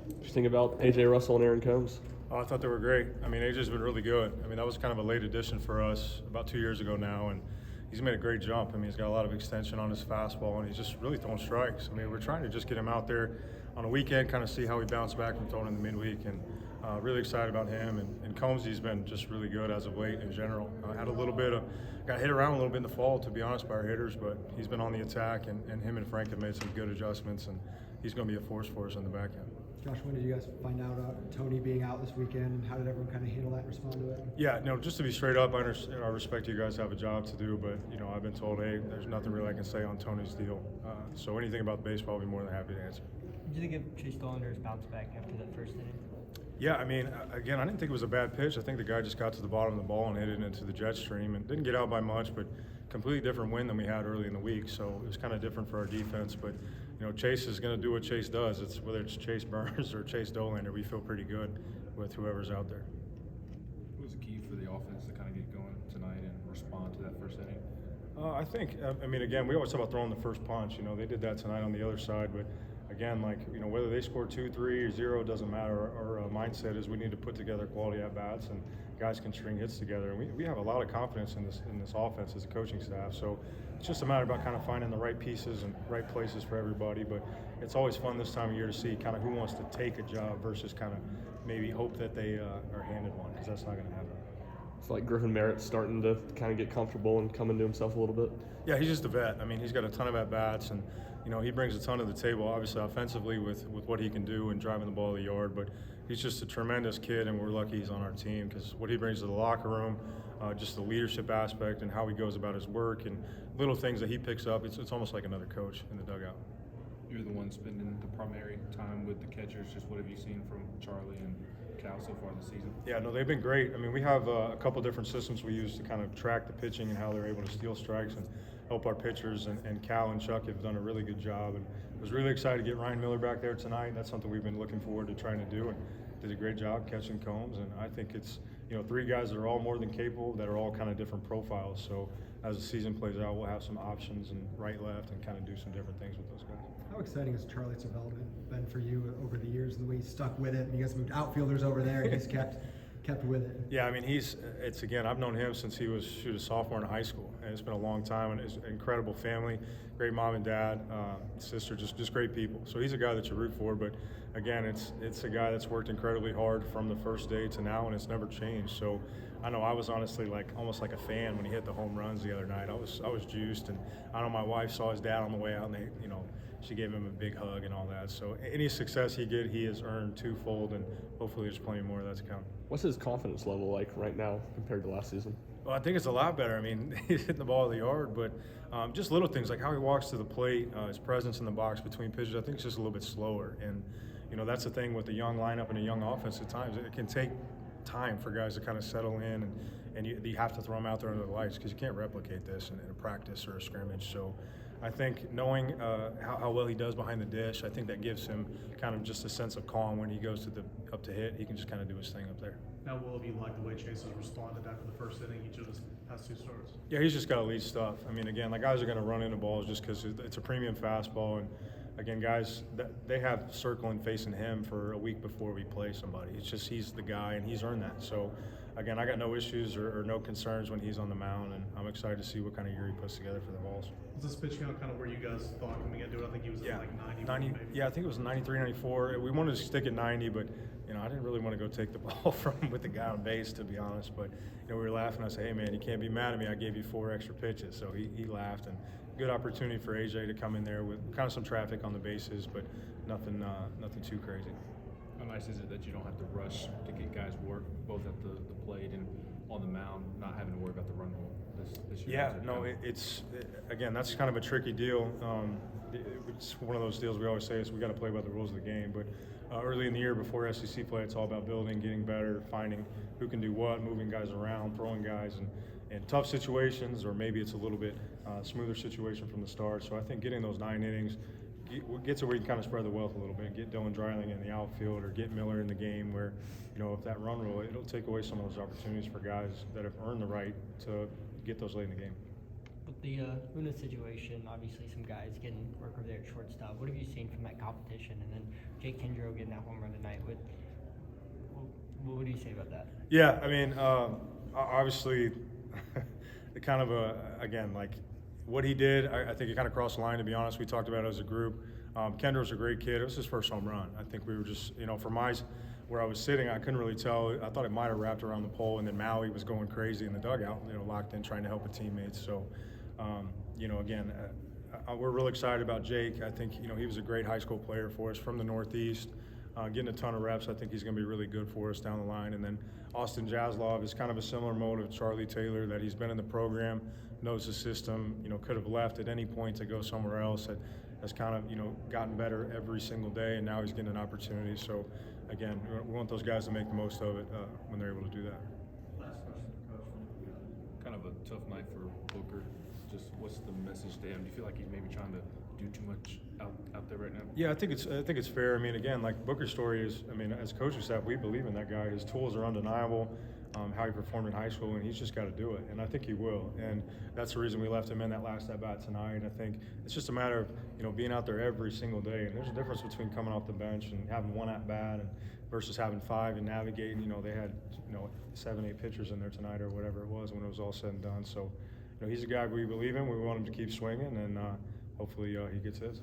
What do you think about AJ Russell and Aaron Combs? Oh, I thought they were great. I mean, AJ's been really good. I mean, that was kind of a late addition for us about 2 years ago now, and he's made a great jump. I mean, he's got a lot of extension on his fastball, and he's just really throwing strikes. I mean, we're trying to just get him out there on a weekend, kind of see how he bounced back from throwing in the midweek, and really excited about him. And Combs, he's been just really good as of late in general. Had a little bit of, got hit around a little bit in the fall, to be honest, by our hitters, but he's been on the attack, and him and Frank have made some good adjustments, and he's going to be a force for us in the back end. Josh, when did you guys find out Tony being out this weekend, and how did everyone kind of handle that and respond to it? Yeah, no, just to be straight up, I respect you guys have a job to do, but, I've been told, hey, there's nothing really I can say on Tony's deal. So anything about baseball, I'll be more than happy to answer. Did you think of Chase Dollander's bounce back after that first inning? Yeah, I mean, again, I didn't think it was a bad pitch. I think the guy just got to the bottom of the ball and hit it into the jet stream and didn't get out by much, but completely different win than we had early in the week. So it was kind of different for our defense, but Chase is going to do what Chase does. It's whether it's Chase Burns or Chase Dollander, we feel pretty good with whoever's out there. What was the key for the offense to kind of get going tonight and respond to that first inning? I think, again, we always talk about throwing the first punch. They did that tonight on the other side, but again, whether they score 2, 3, or 0, doesn't matter. Our mindset is we need to put together quality at-bats, and guys can string hits together. And we have a lot of confidence in this offense as a coaching staff. So it's just a matter about kind of finding the right pieces and right places for everybody. But it's always fun this time of year to see kind of who wants to take a job versus kind of maybe hope that they are handed one, because that's not going to happen. It's like Griffin Merritt's starting to kind of get comfortable and come into himself a little bit. Yeah, he's just a vet. I mean, he's got a ton of at-bats, and he brings a ton to the table, obviously offensively with what he can do and driving the ball to the yard, but he's just a tremendous kid, and we're lucky he's on our team because what he brings to the locker room, just the leadership aspect and how he goes about his work and little things that he picks up, it's almost like another coach in the dugout. You're the one spending the primary time with the catchers. Just what have you seen from Charlie and Cal so far this season? Yeah, no, they've been great. I mean, we have a couple different systems we use to kind of track the pitching and how they're able to steal strikes and help our pitchers, and Cal and Chuck have done a really good job. And I was really excited to get Ryan Miller back there tonight. That's something we've been looking forward to trying to do, and did a great job catching Combs. And I think it's, 3 guys that are all more than capable, that are all kind of different profiles. So as the season plays out, we'll have some options and right, left, and kind of do some different things with those guys. How exciting has Charlie's development been for you over the years, and the way he's stuck with it? And you guys moved outfielders over there, and he's kept with it. Yeah, I mean, again, I've known him since he was a sophomore in high school, and it's been a long time, and it's an incredible family, great mom and dad, sister, just great people. So he's a guy that you root for, but again, it's a guy that's worked incredibly hard from the first day to now, and it's never changed. So I know I was honestly almost like a fan when he hit the home runs the other night. I was juiced, and I know my wife saw his dad on the way out, and she gave him a big hug and all that. So any success he has earned twofold, and hopefully there's plenty more of that to come. What's his confidence level like right now compared to last season? Well, I think it's a lot better. I mean, he's hitting the ball in the yard, but just little things like how he walks to the plate, his presence in the box between pitches, I think it's just a little bit slower. And, that's the thing with a young lineup and a young offense at times. It can take time for guys to kind of settle in, and you have to throw them out there under the lights because you can't replicate this in a practice or a scrimmage. So I think knowing how well he does behind the dish, I think that gives him kind of just a sense of calm when he goes up to hit. He can just kind of do his thing up there. Now, will it be like the way Chase has responded after the first inning? Each of us has 2 starts. Yeah, he's just got to lead stuff. I mean, again, guys are going to run into balls just because it's a premium fastball. And, again, guys, they have circling facing him for a week before we play somebody. It's just he's the guy, and he's earned that. So, again, I got no issues or no concerns when he's on the mound, and I'm excited to see what kind of year he puts together for the Vols. Was this pitch count kind of where you guys thought coming into it? I think he was at like 90 maybe. Yeah, I think it was 93, 94. We wanted to stick at 90, but I didn't really want to go take the ball from him with the guy on base, to be honest. But we were laughing. I said, "Hey man, you can't be mad at me. I gave you 4 extra pitches." So he laughed, and good opportunity for AJ to come in there with kind of some traffic on the bases, but nothing too crazy. How nice is it that you don't have to rush to get guys work both at the plate and on the mound, not having to worry about the run rule this year? Yeah, no, again, that's kind of a tricky deal. It's one of those deals we always say is we got to play by the rules of the game. But early in the year before SEC play, it's all about building, getting better, finding who can do what, moving guys around, throwing guys in tough situations, or maybe it's a little bit smoother situation from the start. So I think getting those 9 innings gets where you can kind of spread the wealth a little bit, get Dylan Dreiling in the outfield or get Miller in the game where, if that run rule, it'll take away some of those opportunities for guys that have earned the right to get those late in the game. With the Luna situation, obviously some guys getting work over there at shortstop. What have you seen from that competition? And then Jake Tindrow getting that home run tonight. What do you say about that? Yeah, I mean, obviously, the kind of again, like what he did, I think he kind of crossed the line, to be honest. We talked about it as a group. Kendra was a great kid. It was his first home run. I think we were just, from where I was sitting, I couldn't really tell. I thought it might have wrapped around the pole, and then Maui was going crazy in the dugout, locked in, trying to help a teammate. So, again, we're real excited about Jake. I think, he was a great high school player for us from the Northeast. Getting a ton of reps, I think he's going to be really good for us down the line. And then Austin Jaslov is kind of a similar mode of Charlie Taylor, that he's been in the program, knows the system, could have left at any point to go somewhere else, has kind of, gotten better every single day, and now he's getting an opportunity. So, again, we want those guys to make the most of it when they're able to do that. Last question, Coach. Kind of a tough night for Booker. Just what's the message to him? Do you feel like he's maybe trying to do too much out there right now? Yeah, I think it's fair. I mean, again, like Booker's story is, as coaching staff, we believe in that guy. His tools are undeniable. How he performed in high school, and he's just got to do it, and I think he will. And that's the reason we left him in that last at bat tonight. I think it's just a matter of being out there every single day. And there's a difference between coming off the bench and having one at bat versus having 5 and navigating. They had 7, 8 pitchers in there tonight or whatever it was when it was all said and done. So he's a guy we believe in. We want him to keep swinging, and hopefully he gets his.